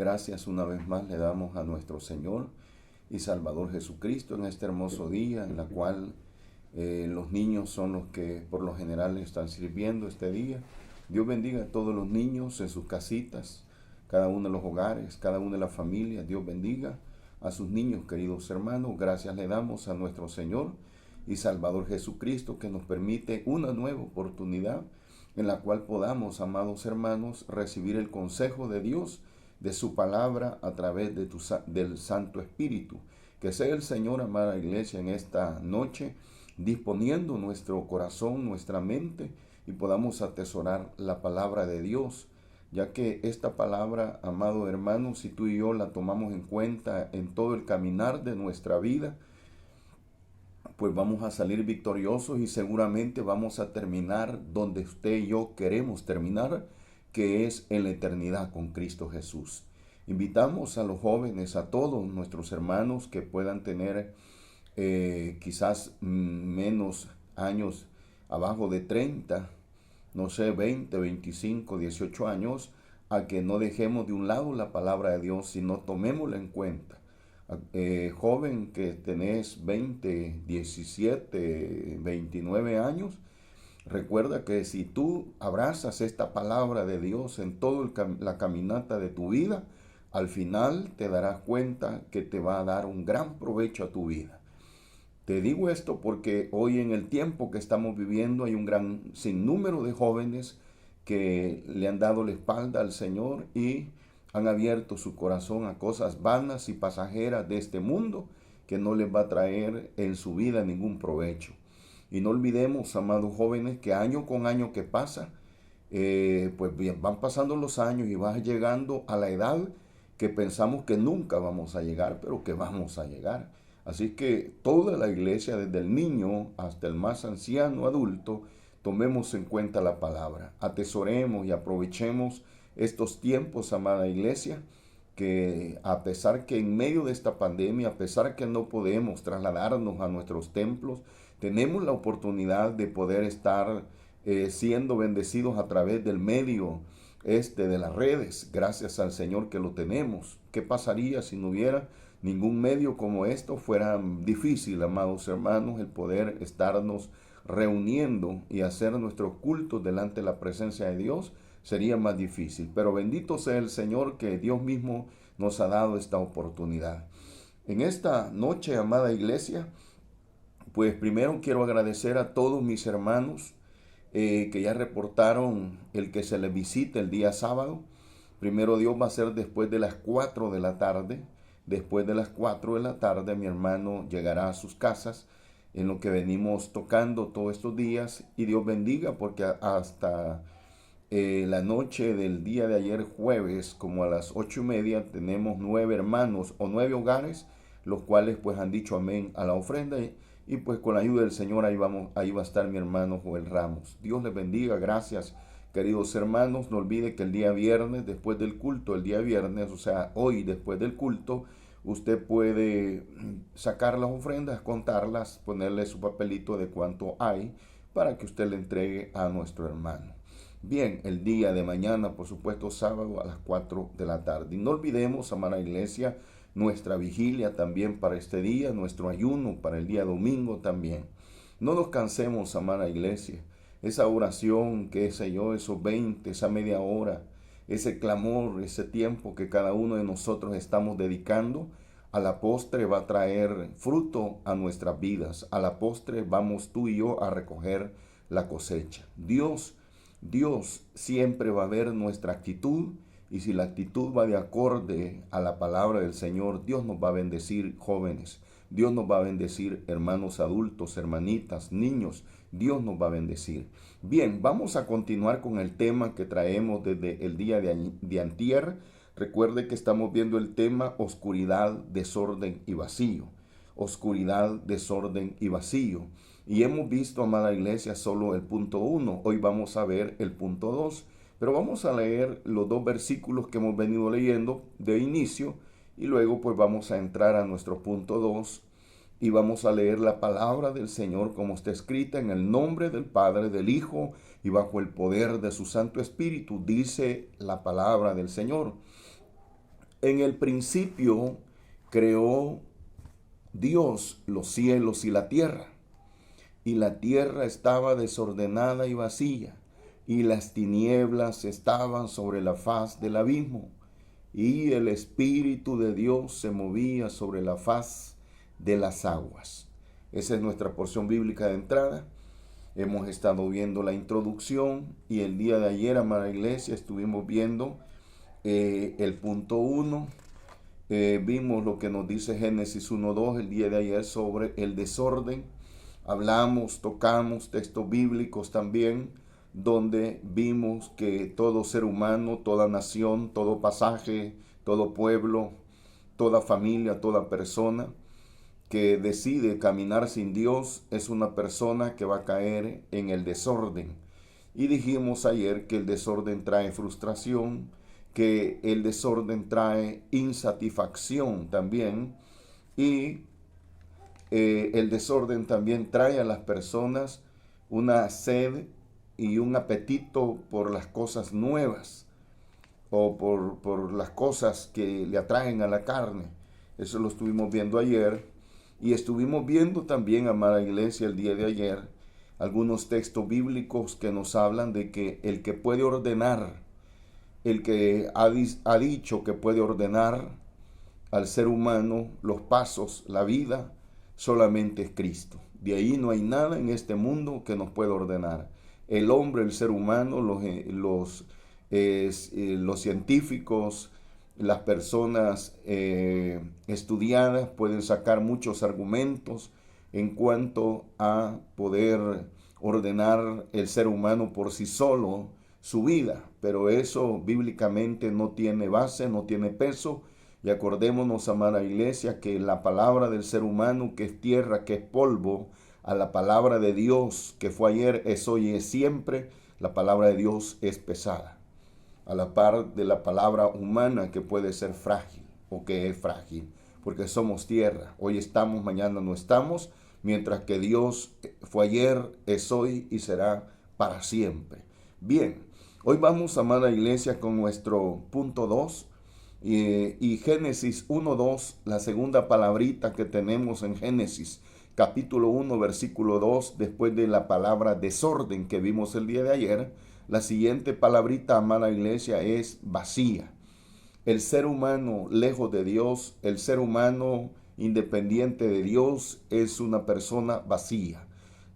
gracias una vez más le damos a nuestro Señor y Salvador Jesucristo en este hermoso día en la cual los niños son los que por lo general están sirviendo este día. Dios bendiga a todos los niños en sus casitas, cada uno de los hogares, cada una de las familias. Dios bendiga a sus niños, queridos hermanos. Gracias le damos a nuestro Señor y Salvador Jesucristo que nos permite una nueva oportunidad en la cual podamos, amados hermanos, recibir el consejo de Dios, de su palabra a través del Santo Espíritu. Que sea el Señor, amada iglesia, en esta noche, disponiendo nuestro corazón, nuestra mente, y podamos atesorar la palabra de Dios, ya que esta palabra, amado hermano, si tú y yo la tomamos en cuenta en todo el caminar de nuestra vida, pues vamos a salir victoriosos y seguramente vamos a terminar donde usted y yo queremos terminar, que es en la eternidad con Cristo Jesús. Invitamos a los jóvenes, a todos nuestros hermanos que puedan tener quizás menos años, abajo de 30, no sé, 20, 25, 18 años, a que no dejemos de un lado la palabra de Dios, sino tomémosla en cuenta. Joven que tenés 20, 17, 29 años, recuerda que si tú abrazas esta palabra de Dios en toda la caminata de tu vida, al final te darás cuenta que te va a dar un gran provecho a tu vida. Te digo esto porque hoy en el tiempo que estamos viviendo hay un gran sinnúmero de jóvenes que le han dado la espalda al Señor y han abierto su corazón a cosas vanas y pasajeras de este mundo que no les va a traer en su vida ningún provecho. Y no olvidemos, amados jóvenes, que año con año que pasa, pues bien, van pasando los años y vas llegando a la edad que pensamos que nunca vamos a llegar, pero que vamos a llegar. Así que toda la iglesia, desde el niño hasta el más anciano adulto, tomemos en cuenta la palabra, atesoremos y aprovechemos estos tiempos, amada iglesia, que a pesar que en medio de esta pandemia, a pesar que no podemos trasladarnos a nuestros templos, tenemos la oportunidad de poder estar siendo bendecidos a través del medio de las redes, gracias al Señor que lo tenemos. ¿Qué pasaría si no hubiera ningún medio como esto? Fuera difícil, amados hermanos, el poder estarnos reuniendo y hacer nuestros cultos delante de la presencia de Dios. Sería más difícil, pero bendito sea el Señor que Dios mismo nos ha dado esta oportunidad. En esta noche, amada iglesia, pues primero quiero agradecer a todos mis hermanos que ya reportaron el que se les visite el día sábado. Primero Dios va a ser después de las 4 de la tarde. Después de las 4 de la tarde mi hermano llegará a sus casas en lo que venimos tocando todos estos días. Y Dios bendiga porque hasta la noche del día de ayer jueves, como a las 8:30, tenemos 9 hermanos o 9 hogares, los cuales pues han dicho amén a la ofrenda y pues con la ayuda del Señor ahí va a estar mi hermano Joel Ramos. Dios les bendiga, gracias queridos hermanos. No olvide que el día viernes, después del culto, el día viernes, o sea hoy después del culto, usted puede sacar las ofrendas, contarlas, ponerle su papelito de cuánto hay para que usted le entregue a nuestro hermano. Bien, el día de mañana, por supuesto, sábado a las 4 de la tarde. Y no olvidemos, amada iglesia, nuestra vigilia también para este día, nuestro ayuno para el día domingo también. No nos cansemos, amada iglesia. Esa oración, qué sé yo, esos 20, esa media hora, ese clamor, ese tiempo que cada uno de nosotros estamos dedicando, a la postre va a traer fruto a nuestras vidas. A la postre vamos tú y yo a recoger la cosecha. Dios siempre va a ver nuestra actitud y si la actitud va de acorde a la palabra del Señor, Dios nos va a bendecir, jóvenes. Dios nos va a bendecir, hermanos adultos, hermanitas, niños. Dios nos va a bendecir. Bien, vamos a continuar con el tema que traemos desde el día de antier. Recuerde que estamos viendo el tema oscuridad, desorden y vacío. Oscuridad, desorden y vacío. Y hemos visto, amada iglesia, solo el punto 1. Hoy vamos a ver el punto 2. Pero vamos a leer los dos versículos que hemos venido leyendo de inicio y luego pues vamos a entrar a nuestro punto 2 y vamos a leer la palabra del Señor como está escrita en el nombre del Padre, del Hijo y bajo el poder de su Santo Espíritu. Dice la palabra del Señor. En el principio creó Dios los cielos y la tierra. Y la tierra estaba desordenada y vacía, y las tinieblas estaban sobre la faz del abismo, y el Espíritu de Dios se movía sobre la faz de las aguas. Esa es nuestra porción bíblica de entrada. Hemos estado viendo la introducción y el día de ayer, amada iglesia, estuvimos viendo el punto 1. Vimos lo que nos dice Génesis 1:2 el día de ayer sobre el desorden. Hablamos, tocamos textos bíblicos también, donde vimos que todo ser humano, toda nación, todo pasaje, todo pueblo, toda familia, toda persona que decide caminar sin Dios es una persona que va a caer en el desorden. Y dijimos ayer que el desorden trae frustración, que el desorden trae insatisfacción también, y el desorden también trae a las personas una sed y un apetito por las cosas nuevas o por las cosas que le atraen a la carne. Eso lo estuvimos viendo ayer. Y estuvimos viendo también, amada iglesia, el día de ayer, algunos textos bíblicos que nos hablan de que el que puede ordenar, el que ha dicho que puede ordenar al ser humano los pasos, la vida, solamente es Cristo. De ahí no hay nada en este mundo que nos pueda ordenar. El hombre, el ser humano, los científicos, las personas estudiadas pueden sacar muchos argumentos en cuanto a poder ordenar el ser humano por sí solo su vida, pero eso bíblicamente no tiene base, no tiene peso. Y acordémonos, amada iglesia, que la palabra del ser humano, que es tierra, que es polvo, a la palabra de Dios, que fue ayer, es hoy y es siempre, la palabra de Dios es pesada, a la par de la palabra humana, que puede ser frágil o que es frágil, porque somos tierra, hoy estamos, mañana no estamos, mientras que Dios fue ayer, es hoy y será para siempre. Bien, hoy vamos, amada iglesia, con nuestro punto 2 y Génesis 1:2, la segunda palabrita que tenemos en Génesis capítulo 1, versículo 2, después de la palabra desorden que vimos el día de ayer. La siguiente palabrita, amada iglesia, es vacía. El ser humano lejos de Dios, el ser humano independiente de Dios, es una persona vacía.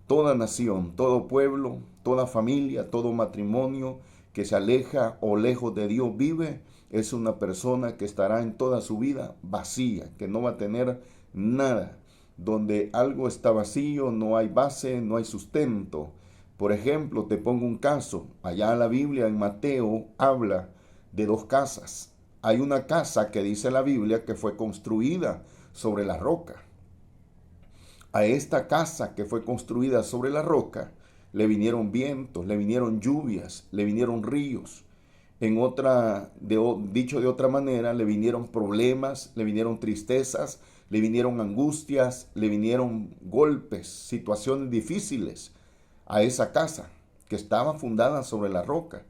Toda nación, todo pueblo, toda familia, todo matrimonio que se aleja o lejos de Dios vive, es una persona que estará en toda su vida vacía, que no va a tener nada. Donde algo está vacío, no hay base, no hay sustento. Por ejemplo, te pongo un caso. Allá en la Biblia, en Mateo, habla de dos casas. Hay una casa que dice la Biblia que fue construida sobre la roca. A esta casa que fue construida sobre la roca le vinieron vientos, le vinieron lluvias, le vinieron ríos. Dicho de otra manera, le vinieron problemas, le vinieron tristezas, le vinieron angustias, le vinieron golpes, situaciones difíciles a esa casa que estaba fundada sobre la roca.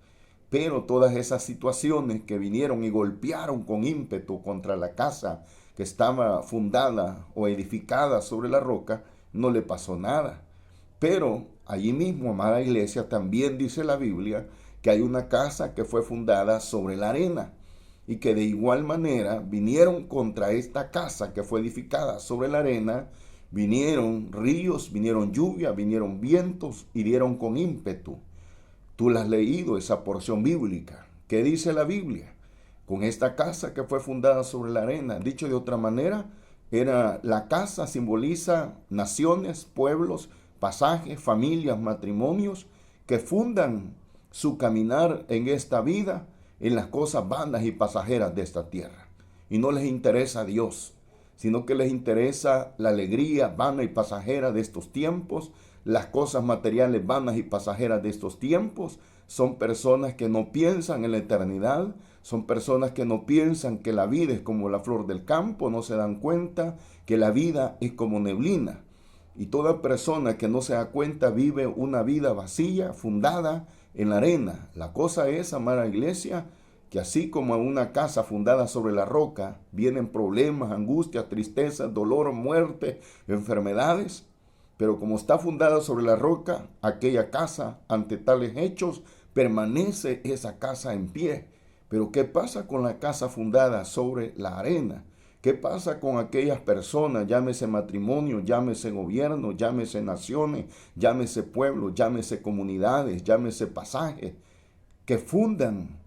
Pero todas esas situaciones que vinieron y golpearon con ímpetu contra la casa que estaba fundada o edificada sobre la roca, no le pasó nada. Pero allí mismo, amada iglesia, también dice la Biblia que hay una casa que fue fundada sobre la arena y que de igual manera vinieron contra esta casa que fue edificada sobre la arena, vinieron ríos, vinieron lluvia, vinieron vientos y dieron con ímpetu. Tú la has leído, esa porción bíblica. ¿Qué dice la Biblia? Con esta casa que fue fundada sobre la arena, dicho de otra manera, la casa simboliza naciones, pueblos, pasajes, familias, matrimonios que fundan su caminar en esta vida en las cosas vanas y pasajeras de esta tierra. Y no les interesa a Dios, sino que les interesa la alegría vana y pasajera de estos tiempos, las cosas materiales vanas y pasajeras de estos tiempos. Son personas que no piensan en la eternidad, son personas que no piensan que la vida es como la flor del campo, no se dan cuenta que la vida es como neblina. Y toda persona que no se da cuenta vive una vida vacía, fundada en la arena. La cosa es, amada iglesia, que así como a una casa fundada sobre la roca vienen problemas, angustias, tristezas, dolor, muerte, enfermedades, pero como está fundada sobre la roca, aquella casa, ante tales hechos, permanece esa casa en pie. Pero ¿qué pasa con la casa fundada sobre la arena? ¿Qué pasa con aquellas personas, llámese matrimonio, llámese gobierno, llámese naciones, llámese pueblos, llámese comunidades, llámese pasajes, que fundan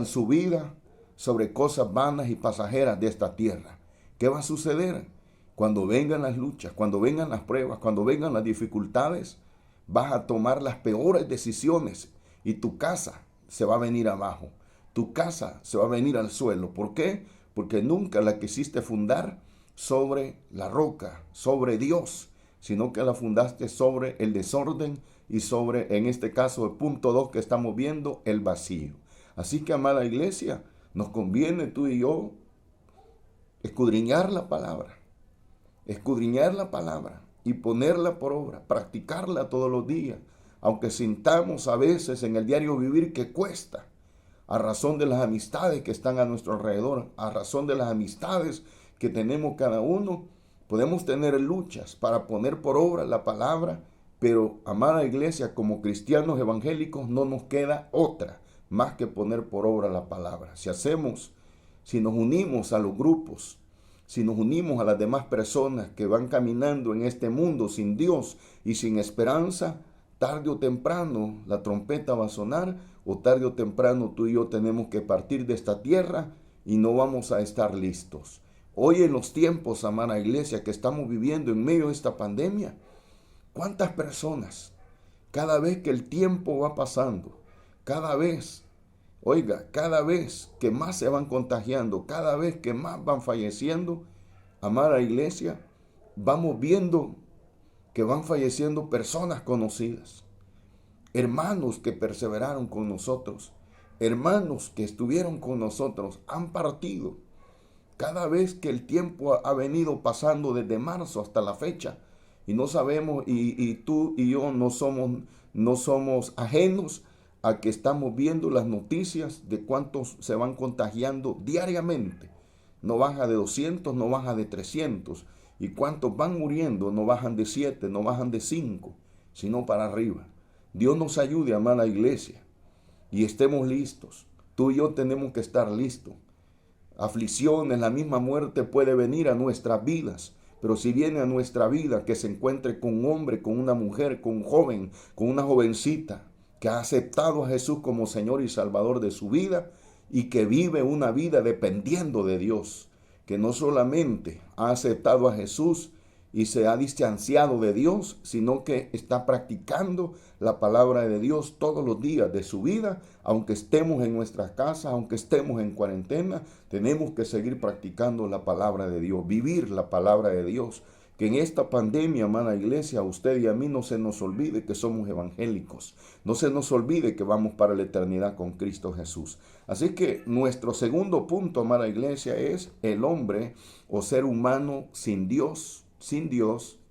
su vida sobre cosas vanas y pasajeras de esta tierra? ¿Qué va a suceder? Cuando vengan las luchas, cuando vengan las pruebas, cuando vengan las dificultades, vas a tomar las peores decisiones y tu casa se va a venir abajo. Tu casa se va a venir al suelo. ¿Por qué? Porque nunca la quisiste fundar sobre la roca, sobre Dios, sino que la fundaste sobre el desorden y sobre, en este caso, el punto 2 que estamos viendo, el vacío. Así que, amada iglesia, nos conviene tú y yo escudriñar la palabra y ponerla por obra, practicarla todos los días, aunque sintamos a veces en el diario vivir que cuesta, a razón de las amistades que están a nuestro alrededor, a razón de las amistades que tenemos cada uno, podemos tener luchas para poner por obra la palabra, pero, amada iglesia, como cristianos evangélicos no nos queda otra más que poner por obra la palabra. Si nos unimos a los grupos, si nos unimos a las demás personas que van caminando en este mundo sin Dios y sin esperanza, tarde o temprano la trompeta va a sonar, o tarde o temprano tú y yo tenemos que partir de esta tierra y no vamos a estar listos. Hoy en los tiempos, amada iglesia, que estamos viviendo en medio de esta pandemia, ¿cuántas personas, cada vez que el tiempo va pasando, cada vez que más se van contagiando, cada vez que más van falleciendo, amada iglesia, vamos viendo que van falleciendo personas conocidas, hermanos que perseveraron con nosotros, hermanos que estuvieron con nosotros, han partido. Cada vez que el tiempo ha venido pasando desde marzo hasta la fecha, y no sabemos, y tú y yo no somos ajenos a que estamos viendo las noticias de cuántos se van contagiando diariamente. No baja de 200, no baja de 300. Y cuántos van muriendo, no bajan de 7, no bajan de 5, sino para arriba. Dios nos ayude, amada iglesia, y estemos listos. Tú y yo tenemos que estar listos. Aflicciones, la misma muerte puede venir a nuestras vidas, pero si viene a nuestra vida, que se encuentre con un hombre, con una mujer, con un joven, con una jovencita, que ha aceptado a Jesús como Señor y Salvador de su vida y que vive una vida dependiendo de Dios, que no solamente ha aceptado a Jesús y se ha distanciado de Dios, sino que está practicando la palabra de Dios todos los días de su vida. Aunque estemos en nuestras casas, aunque estemos en cuarentena, tenemos que seguir practicando la palabra de Dios, vivir la palabra de Dios. Que en esta pandemia, amada iglesia, a usted y a mí no se nos olvide que somos evangélicos. No se nos olvide que vamos para la eternidad con Cristo Jesús. Así que nuestro segundo punto, amada iglesia, es el hombre o ser humano sin Dios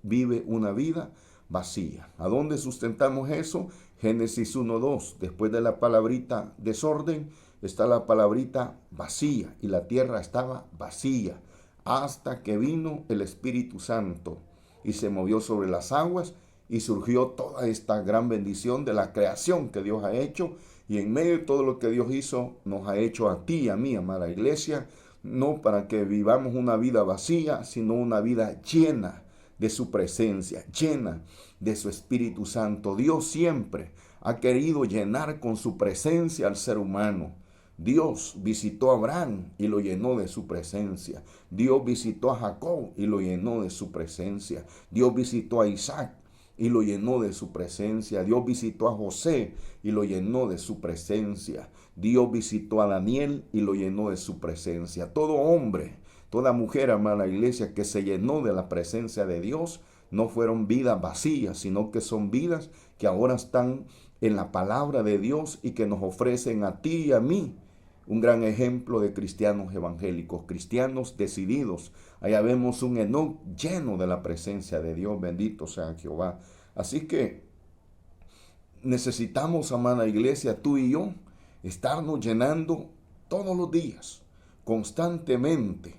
vive una vida vacía. ¿A dónde sustentamos eso? Génesis 1:2. Después de la palabrita desorden, está la palabrita vacía. Y la tierra estaba vacía hasta que vino el Espíritu Santo y se movió sobre las aguas y surgió toda esta gran bendición de la creación que Dios ha hecho. Y en medio de todo lo que Dios hizo, nos ha hecho a ti y a mí, amada iglesia, no para que vivamos una vida vacía, sino una vida llena de su presencia, llena de su Espíritu Santo. Dios siempre ha querido llenar con su presencia al ser humano. Dios visitó a Abraham y lo llenó de su presencia. Dios visitó a Jacob y lo llenó de su presencia. Dios visitó a Isaac y lo llenó de su presencia. Dios visitó a José y lo llenó de su presencia. Dios visitó a Daniel y lo llenó de su presencia. Todo hombre, toda mujer, amada iglesia, que se llenó de la presencia de Dios, no fueron vidas vacías, sino que son vidas que ahora están en la palabra de Dios y que nos ofrecen a ti y a mí un gran ejemplo de cristianos evangélicos, cristianos decididos. Allá vemos un Enoc lleno de la presencia de Dios, bendito sea Jehová. Así que necesitamos, amada iglesia, tú y yo, estarnos llenando todos los días, constantemente,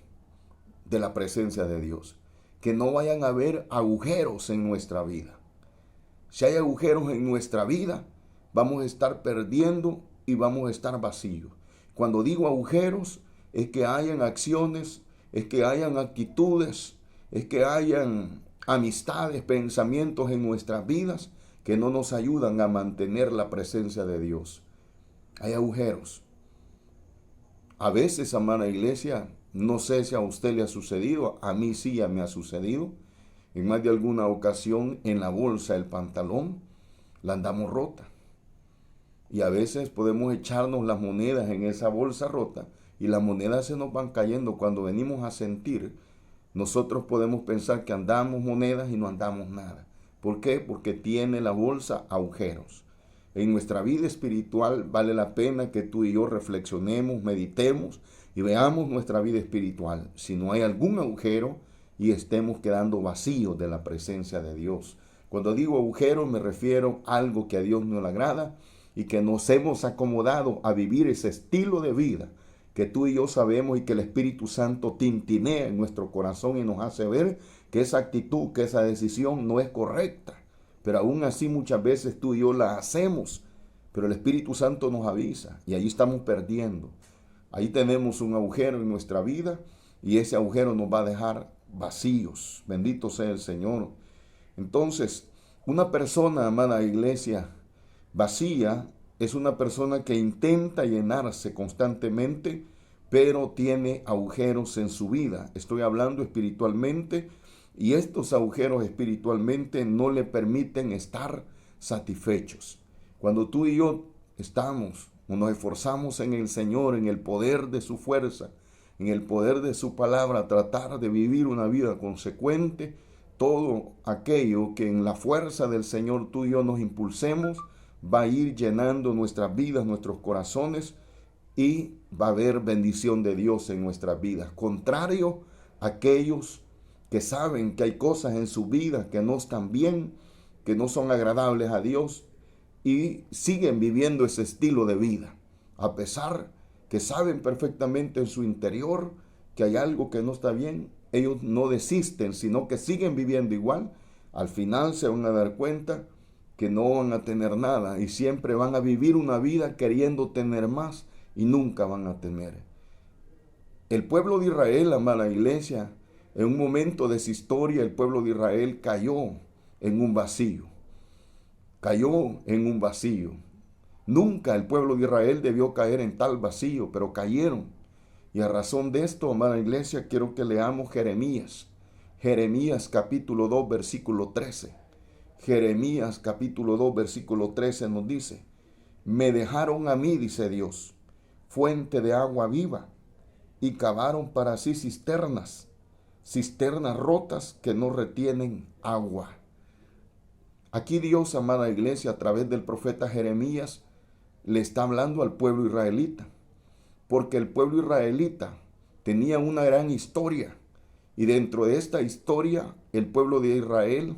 de la presencia de Dios. Que no vayan a haber agujeros en nuestra vida. Si hay agujeros en nuestra vida, vamos a estar perdiendo y vamos a estar vacíos. Cuando digo agujeros, es que hayan acciones, es que hayan actitudes, es que hayan amistades, pensamientos en nuestras vidas que no nos ayudan a mantener la presencia de Dios. Hay agujeros. A veces, amada iglesia, no sé si a usted le ha sucedido, a mí sí ya me ha sucedido. En más de alguna ocasión, en la bolsa del pantalón, la andamos rota. Y a veces podemos echarnos las monedas en esa bolsa rota y las monedas se nos van cayendo. Cuando venimos a sentir, nosotros podemos pensar que andamos monedas y no andamos nada. ¿Por qué? Porque tiene la bolsa agujeros. En nuestra vida espiritual vale la pena que tú y yo reflexionemos, meditemos y veamos nuestra vida espiritual. Si no hay algún agujero y estemos quedando vacíos de la presencia de Dios. Cuando digo agujero me refiero a algo que a Dios no le agrada y que nos hemos acomodado a vivir ese estilo de vida que tú y yo sabemos y que el Espíritu Santo tintinea en nuestro corazón y nos hace ver que esa actitud, que esa decisión no es correcta. Pero aún así muchas veces tú y yo la hacemos, pero el Espíritu Santo nos avisa y ahí estamos perdiendo. Ahí tenemos un agujero en nuestra vida y ese agujero nos va a dejar vacíos. Bendito sea el Señor. Entonces, una persona, amada iglesia, vacía es una persona que intenta llenarse constantemente, pero tiene agujeros en su vida. Estoy hablando espiritualmente. Y estos agujeros espiritualmente no le permiten estar satisfechos. Cuando tú y yo estamos o nos esforzamos en el Señor, en el poder de su fuerza, en el poder de su palabra, tratar de vivir una vida consecuente, todo aquello que en la fuerza del Señor tú y yo nos impulsemos, va a ir llenando nuestras vidas, nuestros corazones, y va a haber bendición de Dios en nuestras vidas. Contrario a aquellos que saben que hay cosas en su vida que no están bien, que no son agradables a Dios y siguen viviendo ese estilo de vida, a pesar que saben perfectamente en su interior que hay algo que no está bien. Ellos no desisten, sino que siguen viviendo igual. Al final se van a dar cuenta que no van a tener nada y siempre van a vivir una vida queriendo tener más y nunca van a tener. El pueblo de Israel, amada iglesia, en un momento de su historia, el pueblo de Israel cayó en un vacío. Cayó en un vacío. Nunca el pueblo de Israel debió caer en tal vacío, pero cayeron. Y a razón de esto, amada iglesia, quiero que leamos Jeremías. Jeremías capítulo 2, versículo 13. Jeremías capítulo 2, versículo 13 nos dice: me dejaron a mí, dice Dios, fuente de agua viva, y cavaron para sí cisternas rotas que no retienen agua. Aquí Dios, amada iglesia, a través del profeta Jeremías, le está hablando al pueblo israelita, porque el pueblo israelita tenía una gran historia, y dentro de esta historia, el pueblo de Israel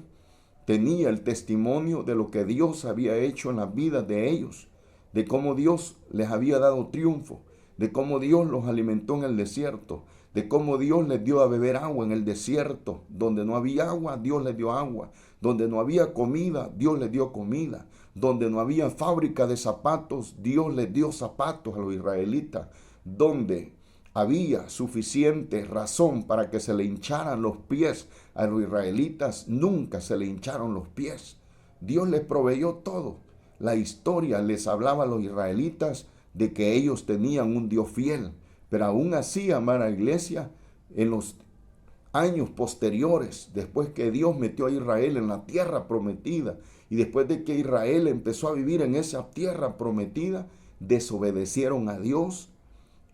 tenía el testimonio de lo que Dios había hecho en las vidas de ellos, de cómo Dios les había dado triunfo, de cómo Dios los alimentó en el desierto, de cómo Dios les dio a beber agua en el desierto. Donde no había agua, Dios les dio agua. Donde no había comida, Dios les dio comida. Donde no había fábrica de zapatos, Dios les dio zapatos a los israelitas. Donde había suficiente razón para que se le hincharan los pies a los israelitas, nunca se le hincharon los pies. Dios les proveyó todo. La historia les hablaba a los israelitas de que ellos tenían un Dios fiel. Pero aún así, amada iglesia, en los años posteriores, después que Dios metió a Israel en la tierra prometida y después de que Israel empezó a vivir en esa tierra prometida, desobedecieron a Dios,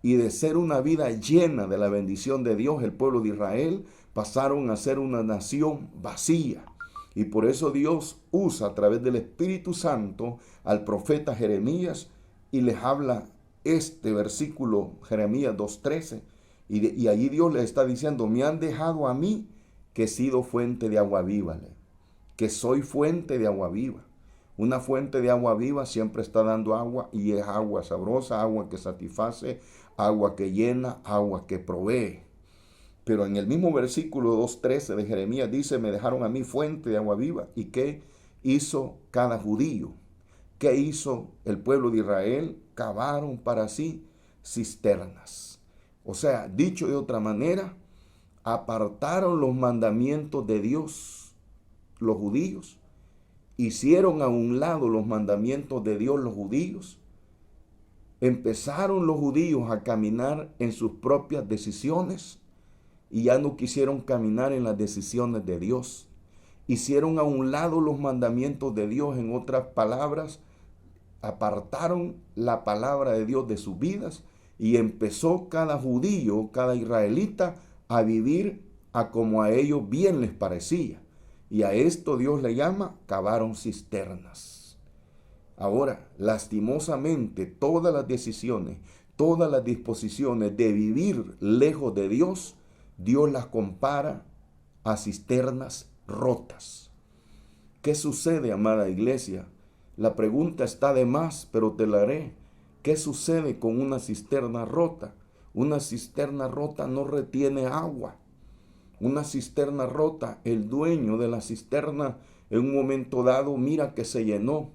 y de ser una vida llena de la bendición de Dios, el pueblo de Israel pasaron a ser una nación vacía. Y por eso Dios usa a través del Espíritu Santo al profeta Jeremías y les habla este versículo, Jeremías 2:13, y allí Dios le está diciendo: me han dejado a mí, que he sido fuente de agua viva, que soy fuente de agua viva. Una fuente de agua viva siempre está dando agua y es agua sabrosa, agua que satisface, agua que llena, agua que provee. Pero en el mismo versículo 2:13 de Jeremías dice, me dejaron a mí fuente de agua viva. ¿Y qué hizo cada judío? ¿Qué hizo el pueblo de Israel? Cavaron para sí cisternas. O sea, dicho de otra manera, apartaron los mandamientos de Dios, los judíos, hicieron a un lado los mandamientos de Dios, los judíos, empezaron los judíos a caminar en sus propias decisiones y ya no quisieron caminar en las decisiones de Dios. Hicieron a un lado los mandamientos de Dios, en otras palabras, apartaron la palabra de Dios de sus vidas y empezó cada judío, cada israelita a vivir a como a ellos bien les parecía. Y a esto Dios le llama, cavaron cisternas. Ahora, lastimosamente, todas las decisiones, todas las disposiciones de vivir lejos de Dios, Dios las compara a cisternas rotas. ¿Qué sucede, amada iglesia? La pregunta está de más, pero te la haré. ¿Qué sucede con una cisterna rota? Una cisterna rota no retiene agua. Una cisterna rota, el dueño de la cisterna en un momento dado mira que se llenó,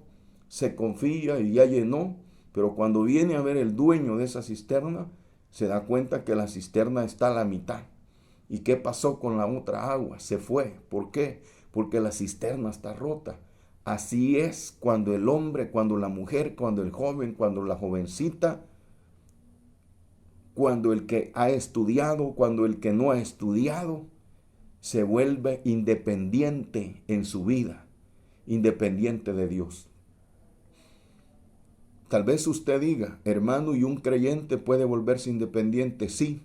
se confía y ya llenó, pero cuando viene a ver el dueño de esa cisterna, se da cuenta que la cisterna está a la mitad. ¿Y qué pasó con la otra agua? Se fue. ¿Por qué? Porque la cisterna está rota. Así es cuando el hombre, cuando la mujer, cuando el joven, cuando la jovencita, cuando el que ha estudiado, cuando el que no ha estudiado, se vuelve independiente en su vida, independiente de Dios. Tal vez usted diga, hermano, ¿y un creyente puede volverse independiente? Sí.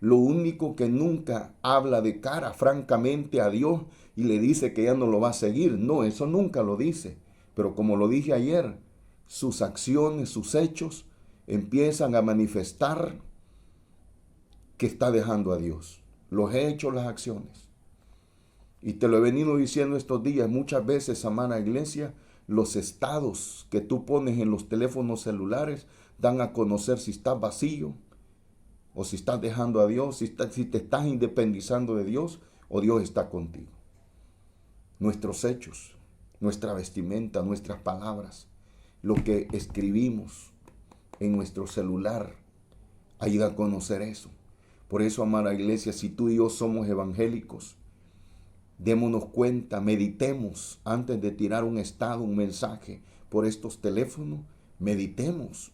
Lo único que nunca habla de cara francamente a Dios y le dice que ya no lo va a seguir. No, eso nunca lo dice. Pero como lo dije ayer, sus acciones, sus hechos empiezan a manifestar que está dejando a Dios. Los hechos, las acciones. Y te lo he venido diciendo estos días muchas veces, amada iglesia, los estados que tú pones en los teléfonos celulares dan a conocer si estás vacío, o si estás dejando a Dios, si te estás independizando de Dios, o Dios está contigo. Nuestros hechos, nuestra vestimenta, nuestras palabras, lo que escribimos en nuestro celular, ayuda a conocer eso. Por eso, amada iglesia, si tú y yo somos evangélicos, démonos cuenta, meditemos antes de tirar un estado, un mensaje por estos teléfonos, meditemos,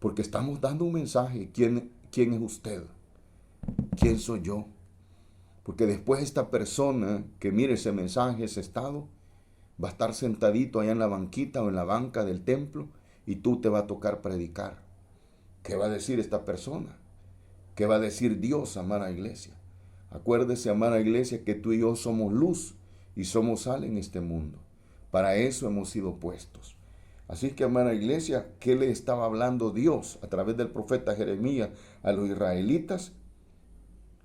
porque estamos dando un mensaje. ¿Quién es usted? ¿Quién soy yo? Porque después esta persona que mire ese mensaje, ese estado, va a estar sentadito allá en la banquita o en la banca del templo y tú te va a tocar predicar. ¿Qué va a decir esta persona? ¿Qué va a decir Dios, amada iglesia? Acuérdese, amada iglesia, que tú y yo somos luz y somos sal en este mundo. Para eso hemos sido puestos. Así que, amada iglesia, ¿qué le estaba hablando Dios a través del profeta Jeremías a los israelitas?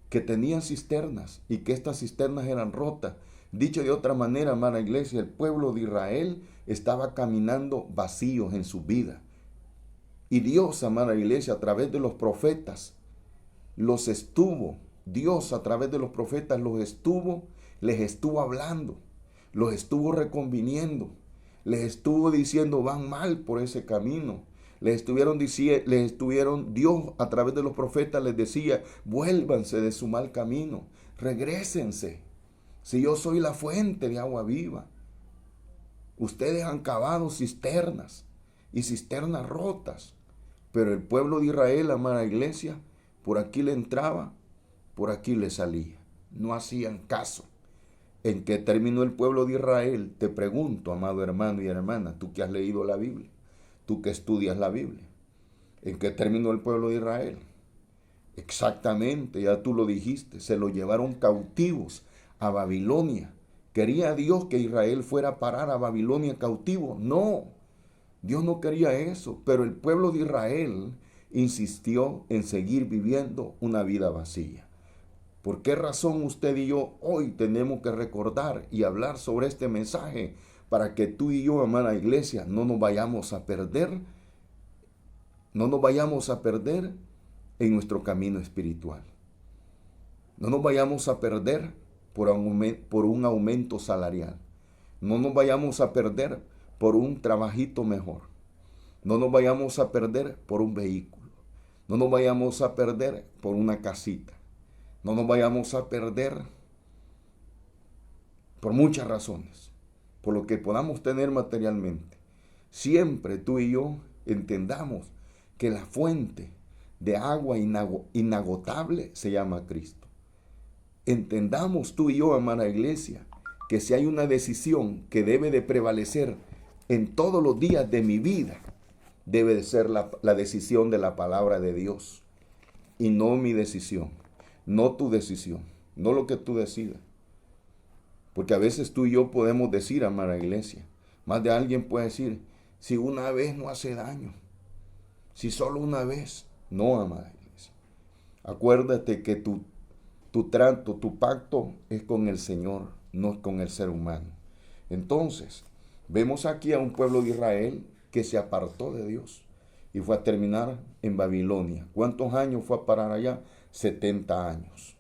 Que tenían cisternas y que estas cisternas eran rotas. Dicho de otra manera, amada iglesia, el pueblo de Israel estaba caminando vacíos en su vida. Y Dios, amada iglesia, a través de los profetas, Dios a través de los profetas les estuvo hablando, los estuvo reconviniendo, les estuvo diciendo van mal por ese camino. Dios a través de los profetas les decía, vuélvanse de su mal camino, regrésense. Si yo soy la fuente de agua viva, ustedes han cavado cisternas y cisternas rotas. Pero el pueblo de Israel, amada iglesia, por aquí le entraba, por aquí le salía. No hacían caso. ¿En qué terminó el pueblo de Israel? Te pregunto, amado hermano y hermana, tú que has leído la Biblia, tú que estudias la Biblia. ¿En qué terminó el pueblo de Israel? Exactamente, ya tú lo dijiste, se lo llevaron cautivos a Babilonia. ¿Quería Dios que Israel fuera a parar a Babilonia cautivo? No, Dios no quería eso, pero el pueblo de Israel insistió en seguir viviendo una vida vacía. ¿Por qué razón usted y yo hoy tenemos que recordar y hablar sobre este mensaje para que tú y yo, amada iglesia, no nos vayamos a perder en nuestro camino espiritual. No nos vayamos a perder por un aumento salarial. No nos vayamos a perder por un trabajito mejor. No nos vayamos a perder por un vehículo. No nos vayamos a perder por una casita. No nos vayamos a perder por muchas razones, por lo que podamos tener materialmente. Siempre tú y yo entendamos que la fuente de agua inagotable se llama Cristo. Entendamos tú y yo, amada iglesia, que si hay una decisión que debe de prevalecer en todos los días de mi vida, debe de ser la decisión de la palabra de Dios y no mi decisión, no tu decisión, no lo que tú decidas. Porque a veces tú y yo podemos decir, amada iglesia, más de alguien puede decir, si una vez no hace daño, si solo una vez. No, amada iglesia. Acuérdate que tu trato, tu pacto es con el Señor, no con el ser humano. Entonces, vemos aquí a un pueblo de Israel que se apartó de Dios y fue a terminar en Babilonia. ¿Cuántos años fue a parar allá? 70 años.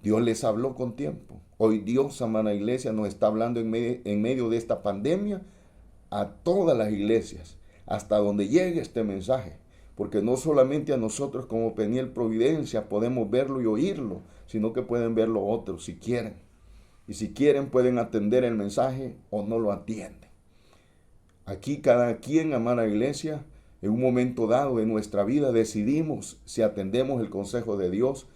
Dios les habló con tiempo. Hoy Dios, amada iglesia, nos está hablando en medio de esta pandemia a todas las iglesias, hasta donde llegue este mensaje. Porque no solamente a nosotros como Peniel Providencia podemos verlo y oírlo, sino que pueden verlo otros si quieren. Y si quieren pueden atender el mensaje o no lo atienden. Aquí cada quien, amada iglesia, en un momento dado de nuestra vida decidimos si atendemos el consejo de Dios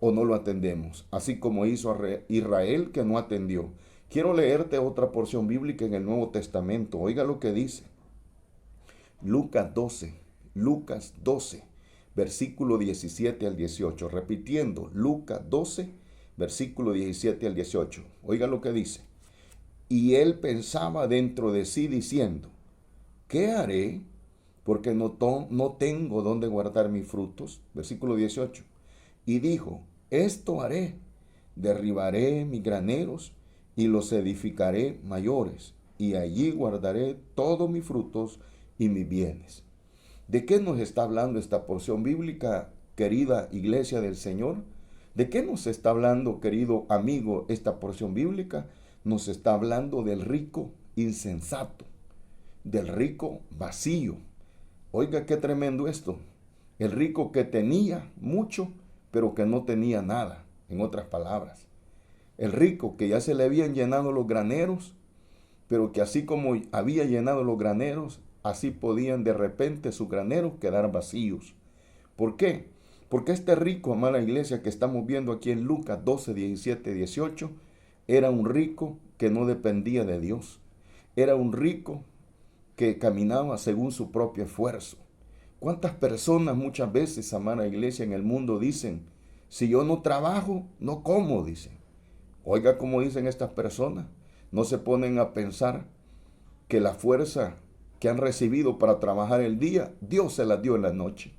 o no lo atendemos. Así como hizo Israel, que no atendió. Quiero leerte otra porción bíblica en el Nuevo Testamento. Oiga lo que dice. Lucas 12, versículo 17 al 18. Repitiendo, Lucas 12, versículo 17 al 18. Oiga lo que dice. Y él pensaba dentro de sí diciendo, ¿qué haré? Porque no tengo dónde guardar mis frutos. Versículo 18. Y dijo, esto haré, derribaré mis graneros y los edificaré mayores, y allí guardaré todos mis frutos y mis bienes. ¿De qué nos está hablando esta porción bíblica, querida iglesia del Señor? ¿De qué nos está hablando, querido amigo, esta porción bíblica? Nos está hablando del rico insensato, del rico vacío. Oiga, qué tremendo esto. El rico que tenía mucho, pero que no tenía nada, en otras palabras. El rico que ya se le habían llenado los graneros, pero que así como había llenado los graneros, así podían de repente sus graneros quedar vacíos. ¿Por qué? Porque este rico, amada iglesia, que estamos viendo aquí en Lucas 12, 17, 18, era un rico que no dependía de Dios. Era un rico que caminaba según su propio esfuerzo. ¿Cuántas personas muchas veces, amada iglesia, en el mundo dicen, si yo no trabajo, no como, dicen? Oiga cómo dicen estas personas. No se ponen a pensar que la fuerza que han recibido para trabajar el día, Dios se las dio en la noche.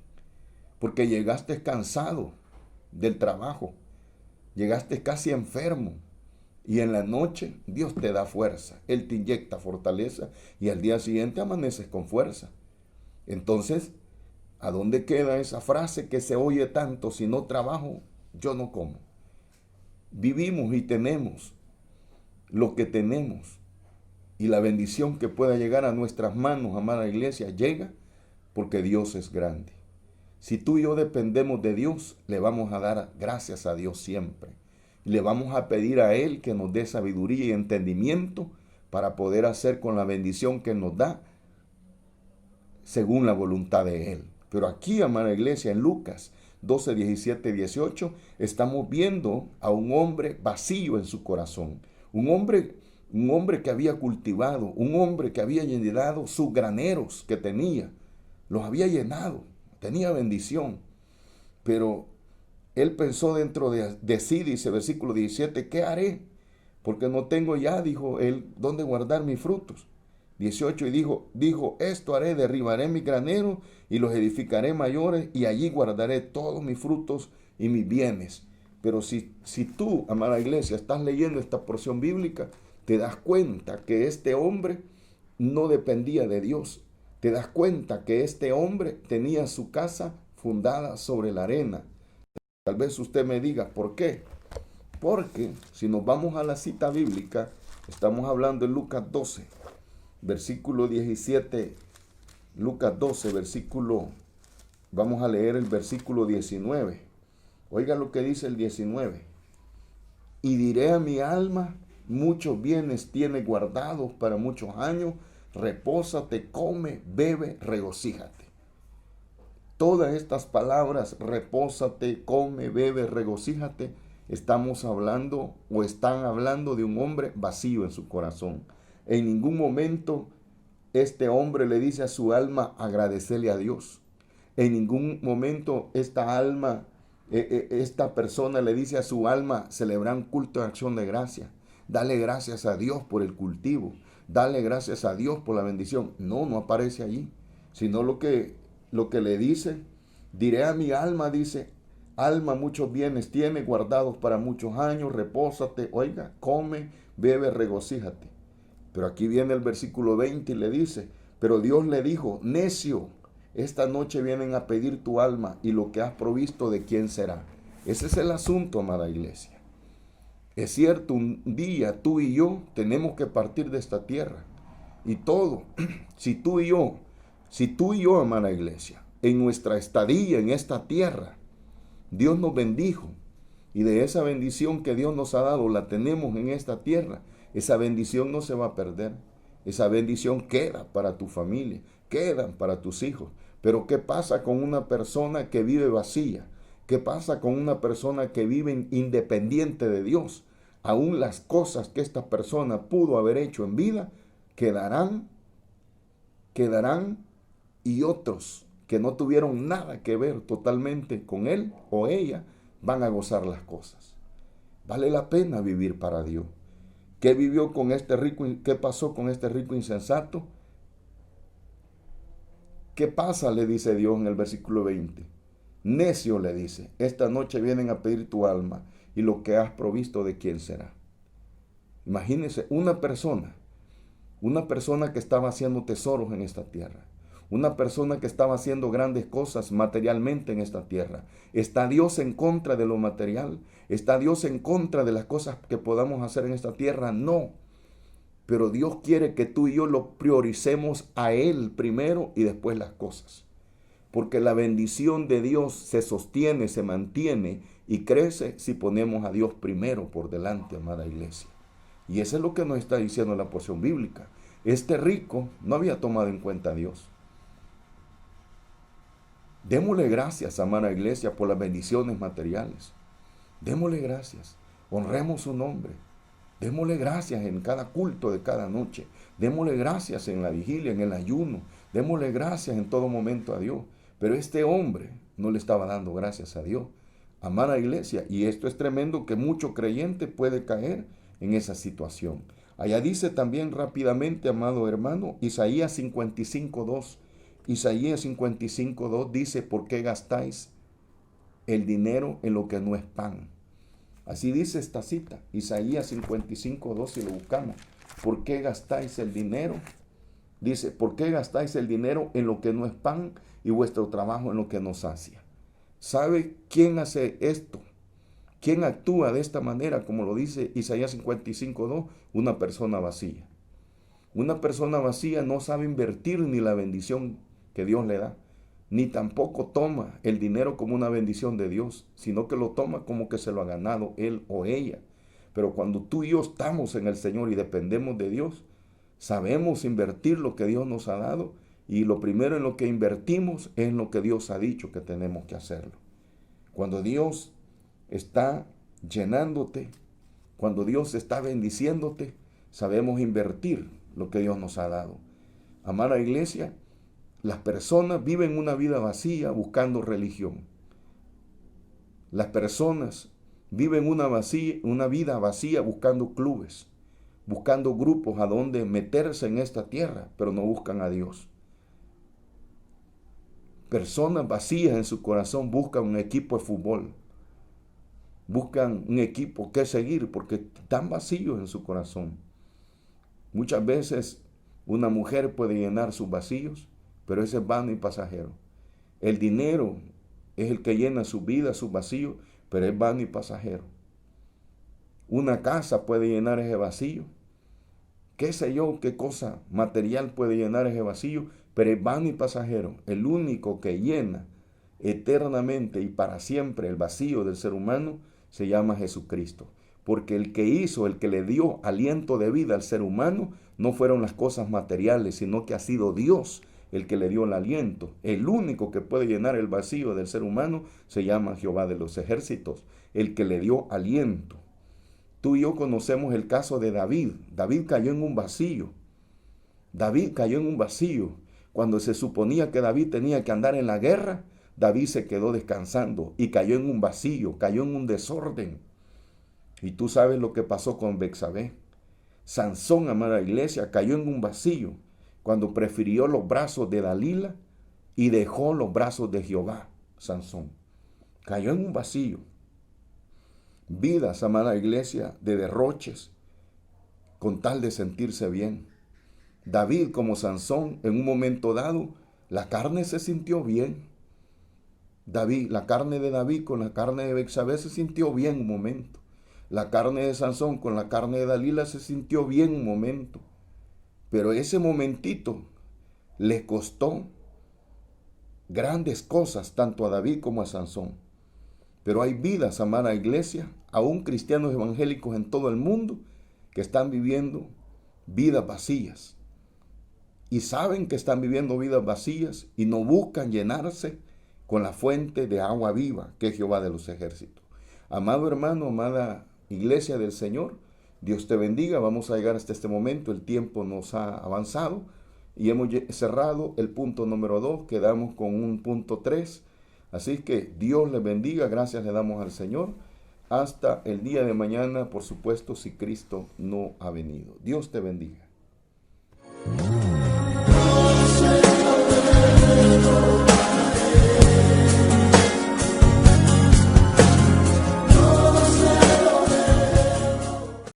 Porque llegaste cansado del trabajo, llegaste casi enfermo, y en la noche Dios te da fuerza, Él te inyecta fortaleza, y al día siguiente amaneces con fuerza. Entonces, ¿a dónde queda esa frase que se oye tanto? Si no trabajo, yo no como. Vivimos y tenemos lo que tenemos, y la bendición que pueda llegar a nuestras manos, amada iglesia, llega porque Dios es grande. Si tú y yo dependemos de Dios, le vamos a dar gracias a Dios siempre. Le vamos a pedir a Él que nos dé sabiduría y entendimiento para poder hacer con la bendición que nos da según la voluntad de Él. Pero aquí, amada iglesia, en Lucas 12, 17, 18, estamos viendo a un hombre vacío en su corazón. Un hombre que había cultivado, un hombre que había llenado sus graneros que tenía. Los había llenado, tenía bendición. Pero él pensó dentro de sí, dice versículo 17, ¿qué haré? Porque no tengo ya, dijo él, dónde guardar mis frutos. 18, y dijo, esto haré, derribaré mis graneros y los edificaré mayores, y allí guardaré todos mis frutos y mis bienes. Pero si tú, amada iglesia, estás leyendo esta porción bíblica, te das cuenta que este hombre no dependía de Dios. Te das cuenta que este hombre tenía su casa fundada sobre la arena. Tal vez usted me diga, ¿por qué? Porque si nos vamos a la cita bíblica, estamos hablando en Lucas 12, versículo 17. Lucas 12, vamos a leer el versículo 19. Oiga lo que dice el 19. Y diré a mi alma, muchos bienes tiene guardados para muchos años, repósate, come, bebe, regocíjate. Todas estas palabras, repósate, come, bebe, regocíjate, estamos hablando o están hablando de un hombre vacío en su corazón. En ningún momento este hombre le dice a su alma agradecerle a Dios. En ningún momento esta persona le dice a su alma celebrar un culto de acción de gracia. Dale gracias a Dios por el cultivo. Dale gracias a Dios por la bendición. No aparece allí. Sino lo que le dice, diré a mi alma, dice, alma muchos bienes tiene guardados para muchos años, repósate, oiga, come, bebe, regocíjate. Pero aquí viene el versículo 20 y le dice, pero Dios le dijo, necio, esta noche vienen a pedir tu alma y lo que has provisto, ¿de quién será? Ese es el asunto, amada iglesia. Es cierto, un día tú y yo tenemos que partir de esta tierra. Y todo, si tú y yo, amada iglesia, en nuestra estadía en esta tierra, Dios nos bendijo. Y de esa bendición que Dios nos ha dado, la tenemos en esta tierra. Esa bendición no se va a perder. Esa bendición queda para tu familia, quedan para tus hijos. Pero ¿qué pasa con una persona que vive vacía? ¿Qué pasa con una persona que vive independiente de Dios? Aún las cosas que esta persona pudo haber hecho en vida quedarán, y otros que no tuvieron nada que ver totalmente con él o ella van a gozar las cosas. Vale la pena vivir para Dios. ¿Qué vivió con este rico? ¿Qué pasó con este rico insensato? ¿Qué pasa? Le dice Dios en el versículo 20. Necio, le dice, esta noche vienen a pedir tu alma y lo que has provisto, ¿de quién será? Imagínense una persona que estaba haciendo tesoros en esta tierra. Una persona que estaba haciendo grandes cosas materialmente en esta tierra. ¿Está Dios en contra de lo material? ¿Está Dios en contra de las cosas que podamos hacer en esta tierra? No. Pero Dios quiere que tú y yo lo prioricemos a Él primero y después las cosas. Porque la bendición de Dios se sostiene, se mantiene y crece si ponemos a Dios primero por delante, amada iglesia. Y eso es lo que nos está diciendo la porción bíblica. Este rico no había tomado en cuenta a Dios. Démosle gracias, amada iglesia, por las bendiciones materiales. Démosle gracias. Honremos su nombre. Démosle gracias en cada culto de cada noche. Démosle gracias en la vigilia, en el ayuno. Démosle gracias en todo momento a Dios. Pero este hombre no le estaba dando gracias a Dios. Amada iglesia, y esto es tremendo que mucho creyente puede caer en esa situación. Allá dice también rápidamente, amado hermano, Isaías 55:2. Isaías 55:2 dice, ¿por qué gastáis el dinero en lo que no es pan? Así dice esta cita, Isaías 55:2, si lo buscamos. ¿Por qué gastáis el dinero? Dice, ¿por qué gastáis el dinero en lo que no es pan y vuestro trabajo en lo que no sacia? ¿Sabe quién hace esto? ¿Quién actúa de esta manera, como lo dice Isaías 55:2? Una persona vacía. Una persona vacía no sabe invertir ni la bendición que Dios le da, ni tampoco toma el dinero como una bendición de Dios, sino que lo toma como que se lo ha ganado él o ella. Pero cuando tú y yo estamos en el Señor y dependemos de Dios, sabemos invertir lo que Dios nos ha dado, y lo primero en lo que invertimos es en lo que Dios ha dicho que tenemos que hacerlo. Cuando Dios está llenándote, cuando Dios está bendiciéndote, sabemos invertir lo que Dios nos ha dado. Amada iglesia, las personas viven una vida vacía buscando religión. Las personas viven una vida vacía buscando clubes, buscando grupos a donde meterse en esta tierra, pero no buscan a Dios. Personas vacías en su corazón buscan un equipo de fútbol, buscan un equipo que seguir porque están vacíos en su corazón. Muchas veces una mujer puede llenar sus vacíos, pero ese es vano y pasajero. El dinero es el que llena su vida, sus vacíos, pero es vano y pasajero. Una casa puede llenar ese vacío. Qué sé yo, qué cosa material puede llenar ese vacío, pero es vano y pasajero. El único que llena eternamente y para siempre el vacío del ser humano se llama Jesucristo. Porque el que hizo, el que le dio aliento de vida al ser humano, no fueron las cosas materiales, sino que ha sido Dios el que le dio el aliento. El único que puede llenar el vacío del ser humano se llama Jehová de los ejércitos, el que le dio aliento. Tú y yo conocemos el caso de David. David cayó en un vacío. David cayó en un vacío. Cuando se suponía que David tenía que andar en la guerra, David se quedó descansando y cayó en un vacío, cayó en un desorden. Y tú sabes lo que pasó con Betsabé. Sansón, amada iglesia, cayó en un vacío cuando prefirió los brazos de Dalila y dejó los brazos de Jehová. Sansón cayó en un vacío. Vidas, amada iglesia, de derroches con tal de sentirse bien. David, como Sansón, en un momento dado, la carne se sintió bien. La carne de David con la carne de Betsabé se sintió bien un momento. La carne de Sansón con la carne de Dalila se sintió bien un momento. Pero ese momentito le costó grandes cosas tanto a David como a Sansón. Pero hay vidas, amada iglesia, aún cristianos evangélicos en todo el mundo, que están viviendo vidas vacías. Y saben que están viviendo vidas vacías y no buscan llenarse con la fuente de agua viva, que es Jehová de los ejércitos. Amado hermano, amada iglesia del Señor, Dios te bendiga. Vamos a llegar hasta este momento. El tiempo nos ha avanzado y hemos cerrado el punto número 2. Quedamos con un punto 3. Así que Dios les bendiga. Gracias le damos al Señor. Hasta el día de mañana, por supuesto, si Cristo no ha venido. Dios te bendiga.